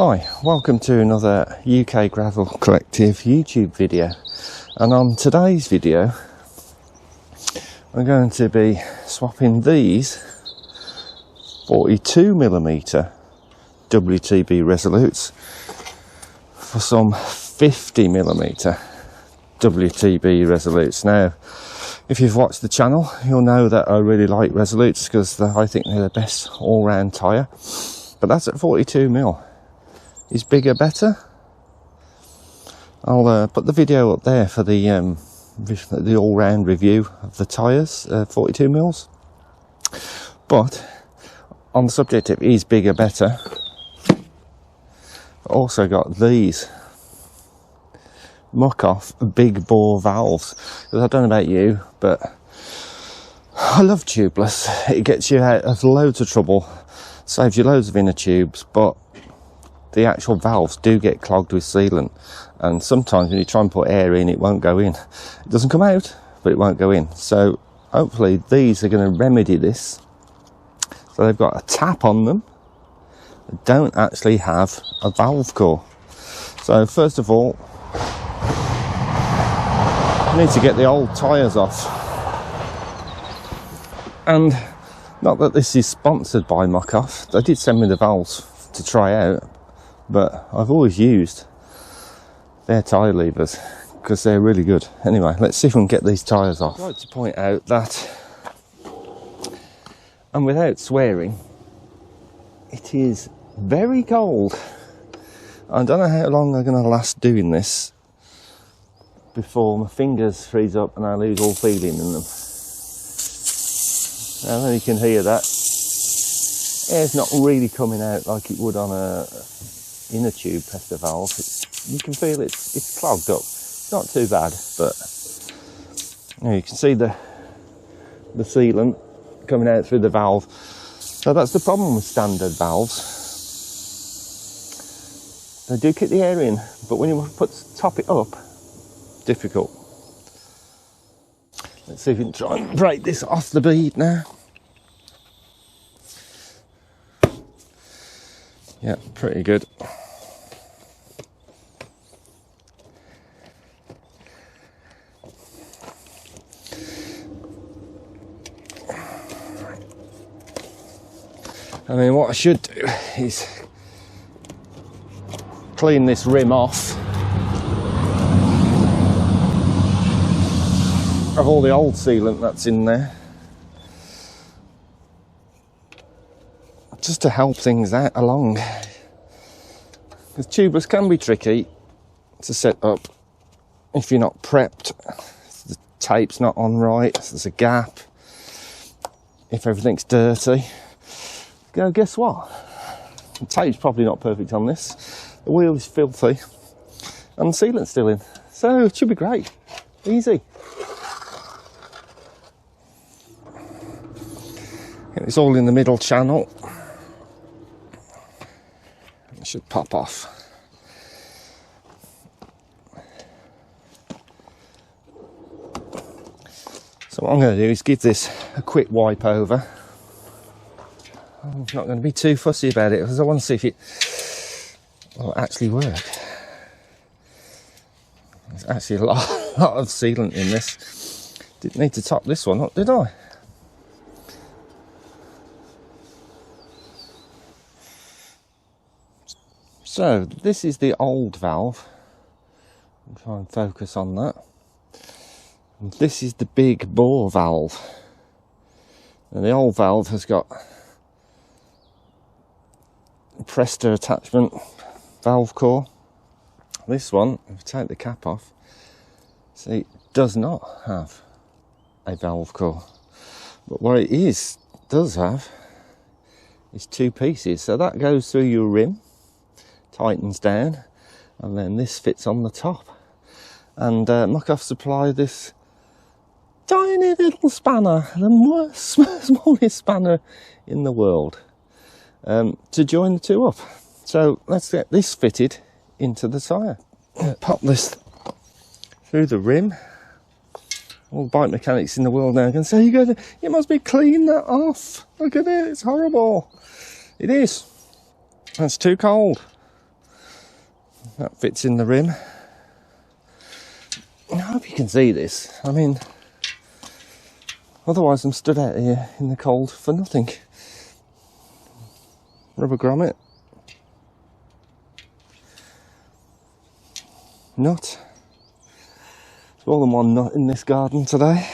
Hi, welcome to another UK Gravel Collective YouTube video, and on today's video I'm going to be swapping these 42mm WTB Resolutes for some 50mm WTB Resolutes. Now, if you've watched the channel, you'll know that I really like Resolutes because I think they're the best all-round tyre, but that's at 42mm. Is bigger better? I'll put the video up there for the all-round review of the tyres, 42mm. But on the subject of is bigger better, I've also got these Muc-Off big bore valves. Because I don't know about you, but I love tubeless. It gets you out of loads of trouble, saves you loads of inner tubes, but the actual valves do get clogged with sealant, and sometimes when you try and put air in, it won't go in. It doesn't come out, but it won't go in. So hopefully these are going to remedy this. So they've got a tap on them, they don't actually have a valve core. So first of all, I need to get the old tyres off. And not that this is sponsored by Muc-Off, they did send me the valves to try out, but I've always used their tyre levers because they're really good. Anyway, let's see if we can get these tyres off. I'd like to point out that, and without swearing, it is very cold. I don't know how long I'm going to last doing this before my fingers freeze up and I lose all feeling in them. I know you can hear that. Air's not really coming out like it would on a inner tube pester valve. You can feel it's clogged up. It's not too bad, but you can see the sealant coming out through the valve. So that's the problem with standard valves. They do keep the air in, but when you top it up, difficult. Let's see if we can try and break this off the bead now. Yeah, pretty good. I mean, what I should do is clean this rim off of all the old sealant that's in there, just to help things out along, because tubeless can be tricky to set up if you're not prepped. The tape's not on right, there's a gap, if everything's dirty. Guess what? The tape's probably not perfect on this, the wheel is filthy, and the sealant's still in, so it should be great, easy. It's all in the middle channel. It should pop off. So what I'm going to do is give this a quick wipe over. I'm not going to be too fussy about it because I want to see if it will actually work. There's actually a lot of sealant in this. Didn't need to top this one up, did I? So this is the old valve. I'll try and focus on that. And this is the big bore valve. And the old valve has got a Presta attachment valve core. This one, if you take the cap off, see, does not have a valve core. But what it does have is two pieces. So that goes through your rim, tightens down, and then this fits on the top. And Muc-Off supply this tiny little spanner, the smallest spanner in the world, to join the two up. So let's get this fitted into the tyre. Pop this through the rim. All the bike mechanics in the world now can say, you must be cleaning that off. Look at it, it's horrible. It is. It's too cold. That fits in the rim. I hope you can see this. I mean, otherwise I'm stood out here in the cold for nothing. Rubber grommet. Nut. There's more than one nut in this garden today.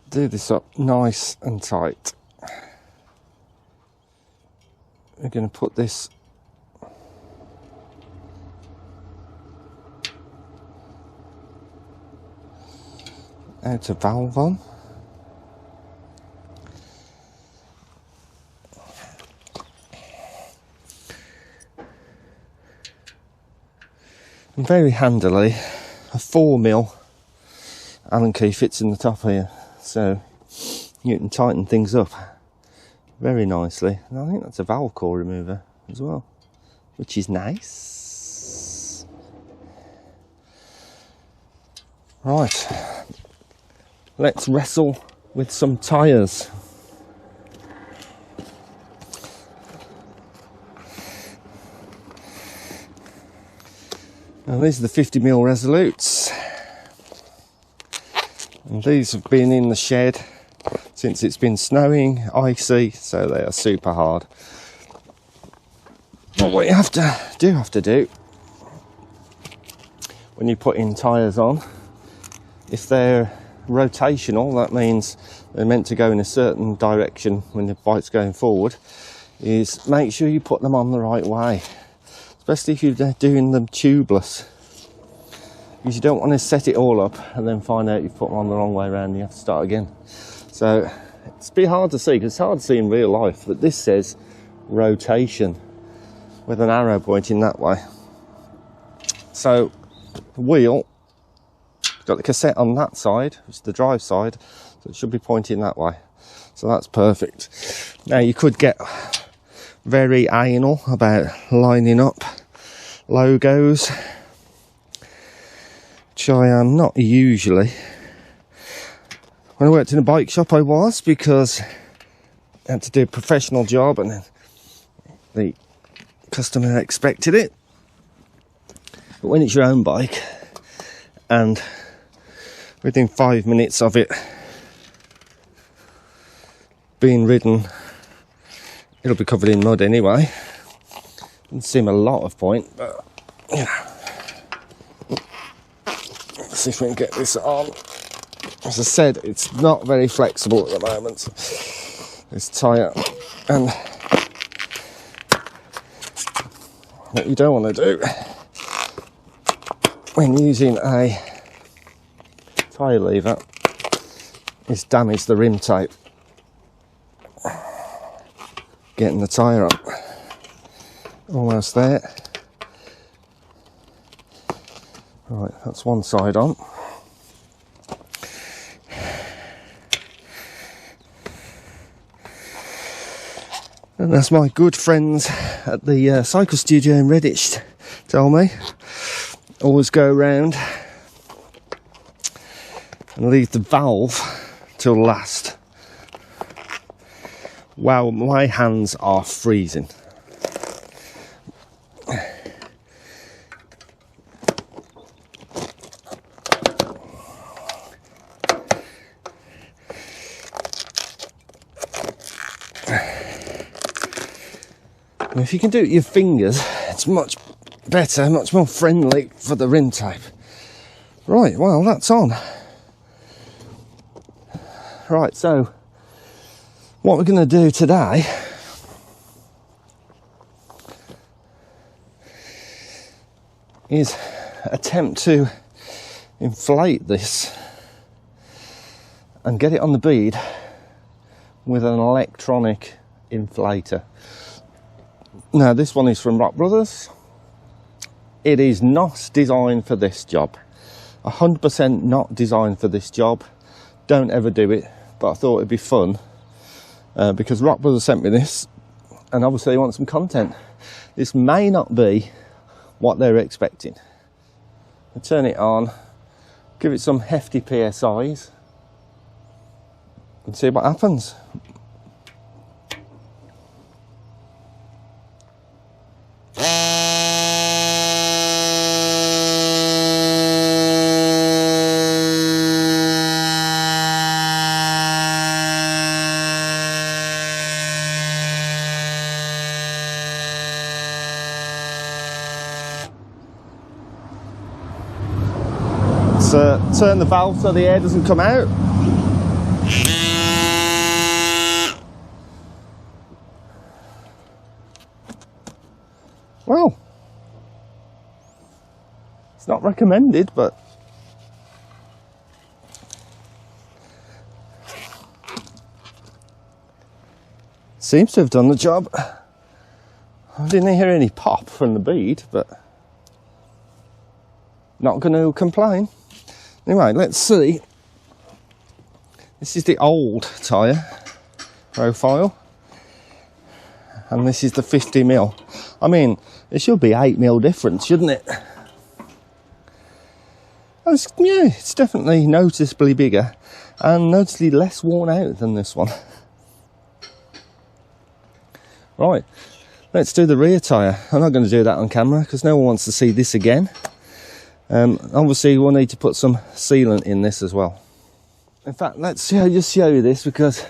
Do this up nice and tight. We're going to put this outer valve on. And very handily, a 4mm Allen key fits in the top here, so you can tighten things up very nicely. And I think that's a valve core remover as well, which is nice. Right, let's wrestle with some tyres. Now these are the 50mm Resolutes, and these have been in the shed since it's been snowing, icy, so they are super hard. But what you have to do when you put in tyres on, if they're rotational, that means they're meant to go in a certain direction when the bike's going forward, is make sure you put them on the right way, especially if you're doing them tubeless, because you don't want to set it all up and then find out you've put them on the wrong way around and you have to start again. So it's a bit hard to see, because it's hard to see in real life, but this says rotation with an arrow pointing that way. So the wheel, got the cassette on that side, which is the drive side, so it should be pointing that way. So that's perfect. Now you could get very anal about lining up logos, which I am not usually. When I worked in a bike shop I was, because I had to do a professional job and the customer expected it. But when it's your own bike and within 5 minutes of it being ridden, it'll be covered in mud anyway. Doesn't seem a lot of point, but yeah. Let's see if we can get this on. As I said, it's not very flexible at the moment, this tyre, and what you don't want to do when using a tyre lever is damage the rim tape getting the tyre on. Almost there. Right, that's one side on. And as my good friends at the cycle studio in Redditch tell me, always go around and leave the valve till last. Wow, my hands are freezing. If you can do it with your fingers, it's much better, much more friendly for the rim tape. Right, well, that's on. Right, so what we're going to do today is attempt to inflate this and get it on the bead with an electronic inflator. Now, this one is from Rock Brothers. It is not designed for this job. 100% not designed for this job. Don't ever do it, but I thought it'd be fun because Rock Brothers sent me this, and obviously they want some content. This may not be what they're expecting. I turn it on, give it some hefty PSIs and see what happens. Turn the valve so the air doesn't come out. Well, it's not recommended, but seems to have done the job. I didn't hear any pop from the bead, but not going to complain. Anyway, let's see. This is the old tyre profile, and this is the 50mm. I mean, it should be 8mm difference, shouldn't it? Yeah, it's definitely noticeably bigger and noticeably less worn out than this one. Right, let's do the rear tyre. I'm not going to do that on camera because no one wants to see this again. Obviously we'll need to put some sealant in this as well. In fact, let's just show you this, because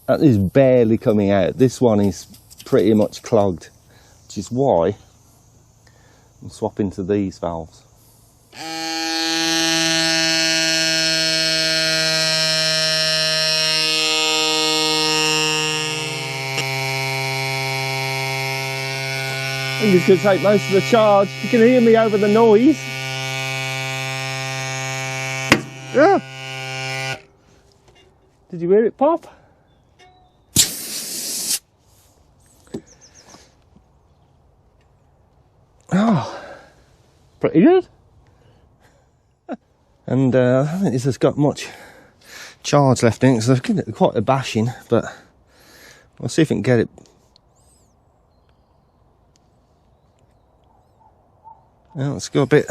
that is barely coming out. This one is pretty much clogged, which is why I'm swapping to these valves. I think it's going to take most of the charge. You can hear me over the noise. Yeah. Did you hear it pop? Oh, pretty good. And I don't think this has got much charge left in it, so I've given it quite a bashing, but we'll see if we can get it. Now let's go a bit,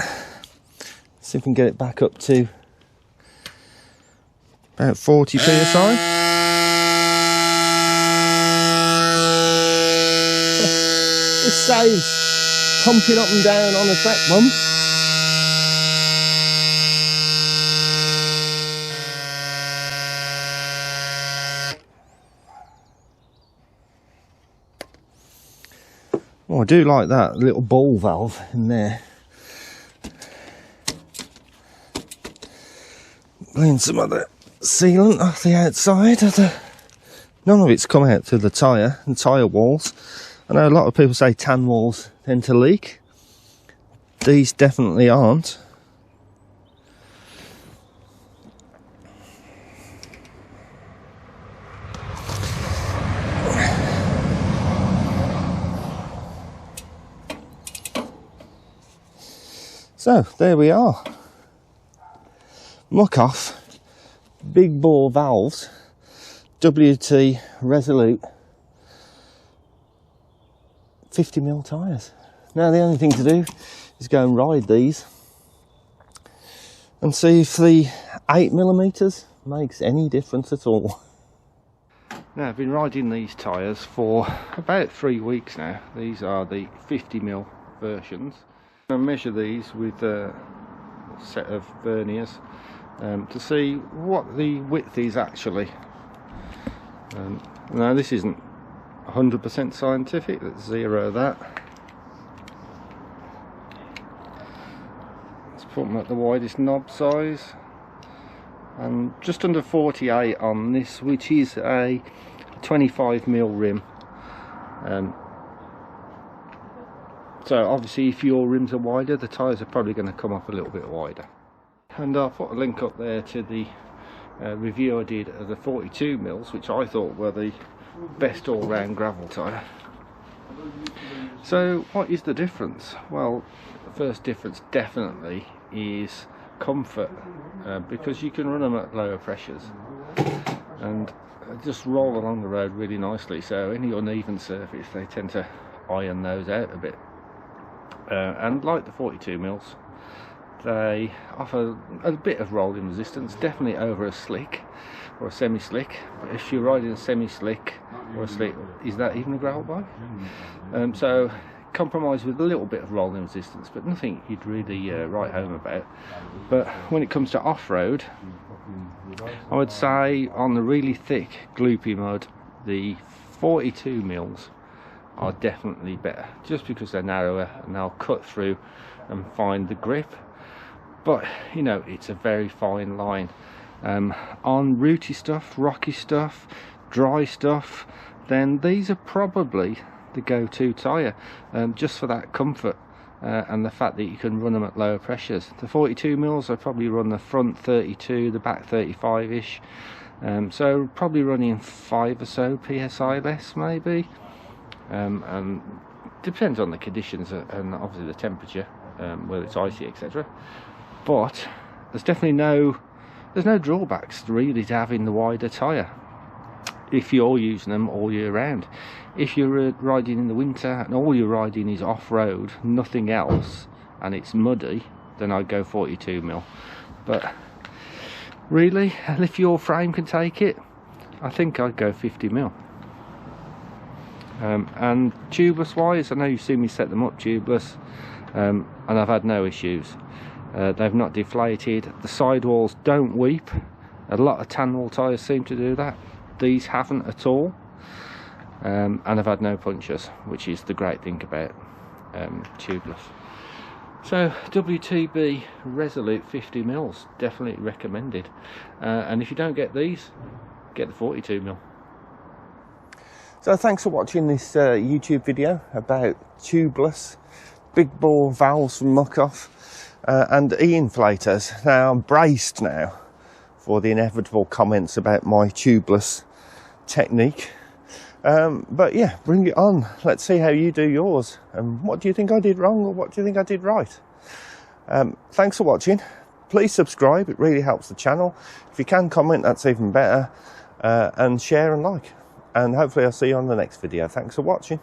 see if we can get it back up to about 40 psi. This saves pumping up and down on the track pump. Oh, I do like that little ball valve in there. Clean some of the sealant off the outside of the... None of it's come out to the tyre and tyre walls. I know a lot of people say tan walls tend to leak. These definitely aren't. So there we are. Muc-Off big bore valves, WTB Resolute 50mm tyres. Now the only thing to do is go and ride these and see if the 8mm makes any difference at all. Now I've been riding these tyres for about 3 weeks now. These are the 50mm versions. I measure these with a set of verniers to see what the width is actually. Now this isn't 100% scientific, let's zero that. Let's put them at the widest knob size, and just under 48 on this, which is a 25mm rim. So obviously if your rims are wider, the tyres are probably going to come off a little bit wider. And I'll put a link up there to the review I did of the 42mm, which I thought were the best all-round gravel tyre. So what is the difference? Well, the first difference definitely is comfort, because you can run them at lower pressures and just roll along the road really nicely. So any uneven surface, they tend to iron those out a bit. And like the 42mm, They offer a bit of rolling resistance, definitely over a slick or a semi-slick. But if you're riding a semi-slick or a slick, is that even a gravel bike? So compromise with a little bit of rolling resistance, but nothing you'd really write home about. But when it comes to off-road, I would say on the really thick gloopy mud, the 42 mils are definitely better, just because they're narrower and they'll cut through and find the grip. But you know, it's a very fine line. On rooty stuff, rocky stuff, dry stuff, then these are probably the go-to tyre, just for that comfort and the fact that you can run them at lower pressures. The 42 mils, I probably run the front 32, the back 35-ish, so probably running 5 or so psi less maybe, and depends on the conditions and obviously the temperature, whether it's icy, etc. But there's definitely no drawbacks really to having the wider tyre if you're using them all year round. If you're riding in the winter and all you're riding is off-road, nothing else, and it's muddy, then I'd go 42 mil. But really, if your frame can take it, I think I'd go 50 mil. And tubeless wise, I know you've seen me set them up tubeless, and I've had no issues. They've not deflated, the sidewalls don't weep. A lot of tan wall tyres seem to do that. These haven't at all, and I've had no punctures, which is the great thing about tubeless. So WTB Resolute 50 mils, definitely recommended. And if you don't get these, get the 42 mil. So thanks for watching this YouTube video about tubeless big bore valves from Muc-Off and e-inflators. Now I'm braced now for the inevitable comments about my tubeless technique, but yeah, bring it on. Let's see how you do yours, and what do you think I did wrong, or what do you think I did right? Thanks for watching. Please subscribe, it really helps the channel. If you can comment, that's even better, and share and like, and hopefully I'll see you on the next video. Thanks for watching.